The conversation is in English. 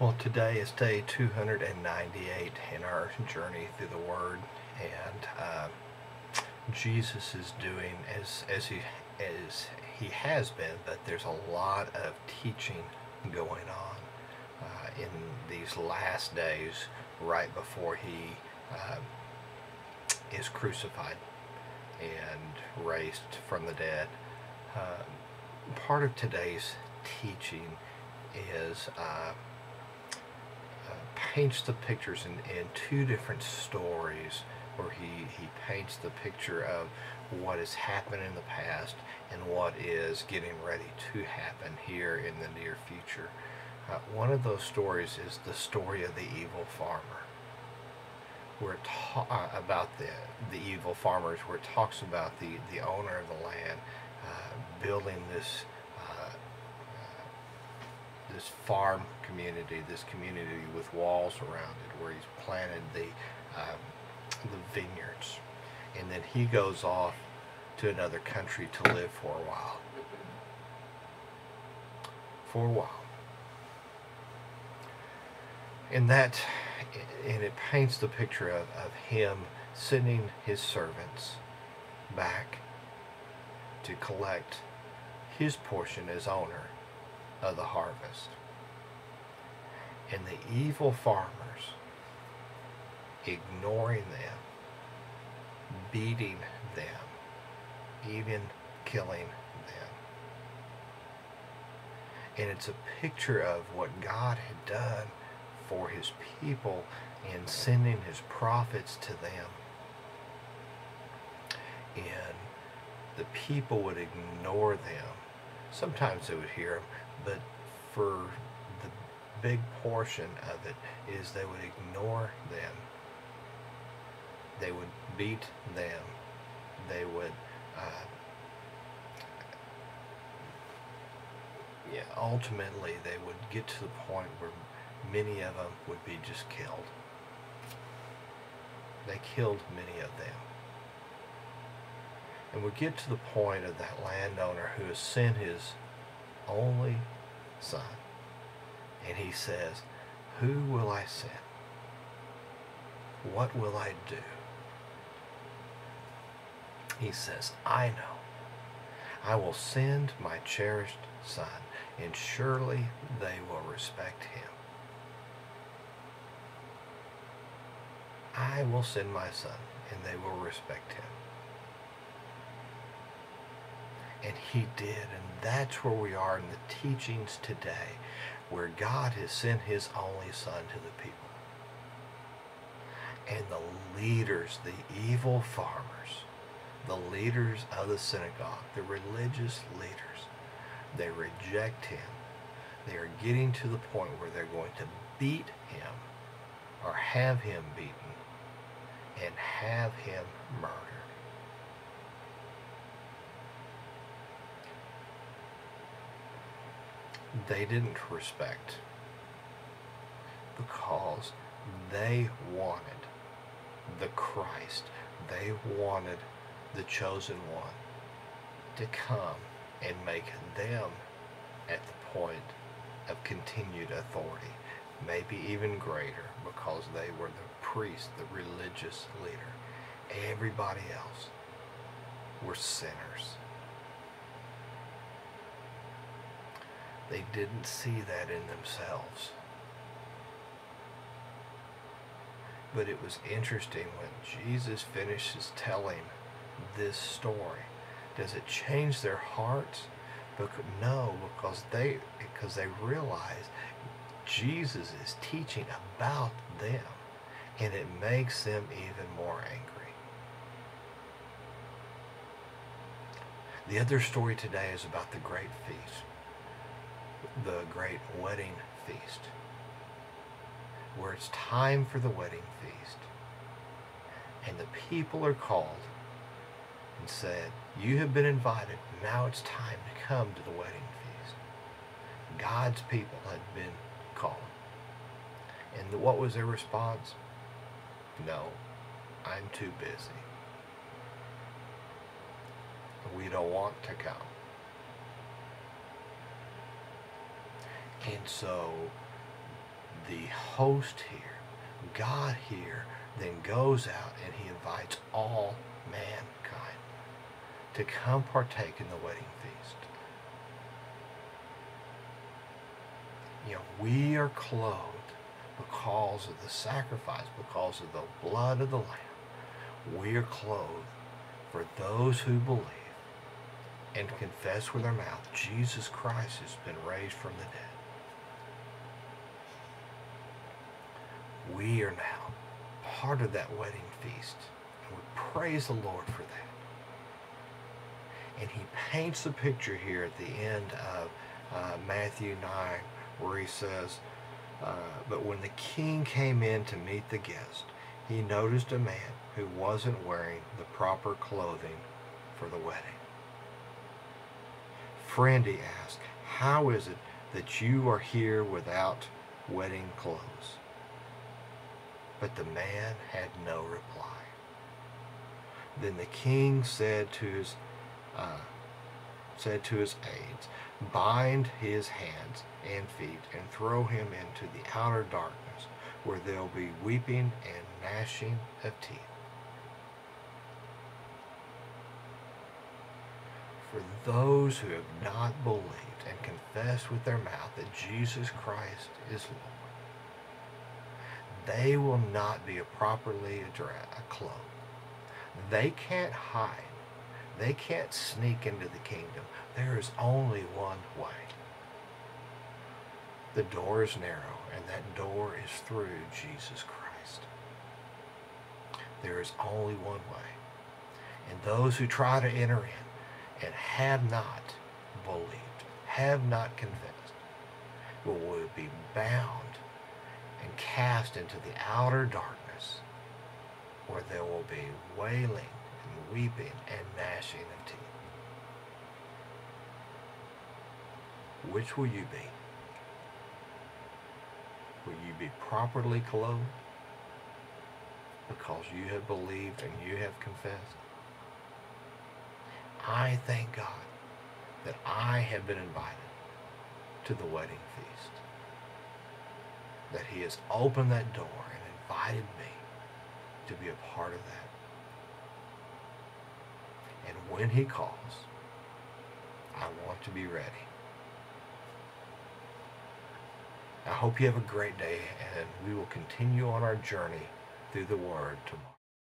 Well, today is day 298 in our journey through the Word, and Jesus is doing as he has been, but there's a lot of teaching going on in these last days, right before he is crucified and raised from the dead. Part of today's teaching is paints the pictures in two different stories, where he paints the picture of what has happened in the past and what is getting ready to happen here in the near future. One of those stories is the story of the evil farmer, where about the evil farmers, where it talks about the owner of the land building this this farm community, this community with walls around it, where he's planted the vineyards, and then he goes off to another country to live for a while. And it paints the picture of him sending his servants back to collect his portion as owner of the harvest. And the evil farmers ignoring them, beating them, even killing them. And it's a picture of what God had done for his people in sending his prophets to them. And the people would ignore them. Sometimes they would hear them, but for the big portion of it is they would ignore them. They would beat them. They would ultimately they would get to the point where many of them would be just killed. They killed many of them. And we get to the point of that landowner who has sent his only son. And he says, "Who will I send? What will I do?" He says, "I know. I will send my cherished son, and surely they will respect him. I will send my son, and they will respect him." And he did, and that's where we are in the teachings today, where God has sent his only son to the people. And the leaders, the evil farmers, the leaders of the synagogue, the religious leaders, they reject him. They are getting to the point where they're going to beat him, or have him beaten, and have him murdered. They didn't respect, because they wanted the Christ. They wanted the chosen one to come and make them at the point of continued authority, maybe even greater, because they were the priest, the religious leader. Everybody else were sinners. They didn't see that in themselves. But it was interesting when Jesus finishes telling this story. Does it change their hearts? No, because they realize Jesus is teaching about them, and it makes them even more angry. The other story today is about the great feast, the great wedding feast, where it's time for the wedding feast, and the people are called and said, "You have been invited. Now it's time to come to the wedding feast." God's people had been called. And what was their response? "No, I'm too busy. We don't want to come." And so the host here, God here, then goes out and he invites all mankind to come partake in the wedding feast. You know, we are clothed because of the sacrifice, because of the blood of the Lamb. We are clothed for those who believe and confess with their mouth Jesus Christ has been raised from the dead. We are now part of that wedding feast. And we praise the Lord for that. And he paints a picture here at the end of Matthew 9 where he says, but when the king came in to meet the guest, he noticed a man who wasn't wearing the proper clothing for the wedding. Friend, he asked, how is it that you are here without wedding clothes? But the man had no reply. Then the king said to his aides, bind his hands and feet and throw him into the outer darkness, where there'll be weeping and gnashing of teeth. For those who have not believed and confessed with their mouth that Jesus Christ is Lord, they will not be properly clothed. They can't hide. They can't sneak into the kingdom. There is only one way. The door is narrow, and that door is through Jesus Christ. There is only one way. And those who try to enter in and have not believed, have not confessed, will be bound and cast into the outer darkness, where there will be wailing and weeping and gnashing of teeth. Which will you be? Will you be properly clothed because you have believed and you have confessed? I thank God that I have been invited to the wedding feast, that he has opened that door and invited me to be a part of that. And when he calls, I want to be ready. I hope you have a great day, and we will continue on our journey through the Word tomorrow.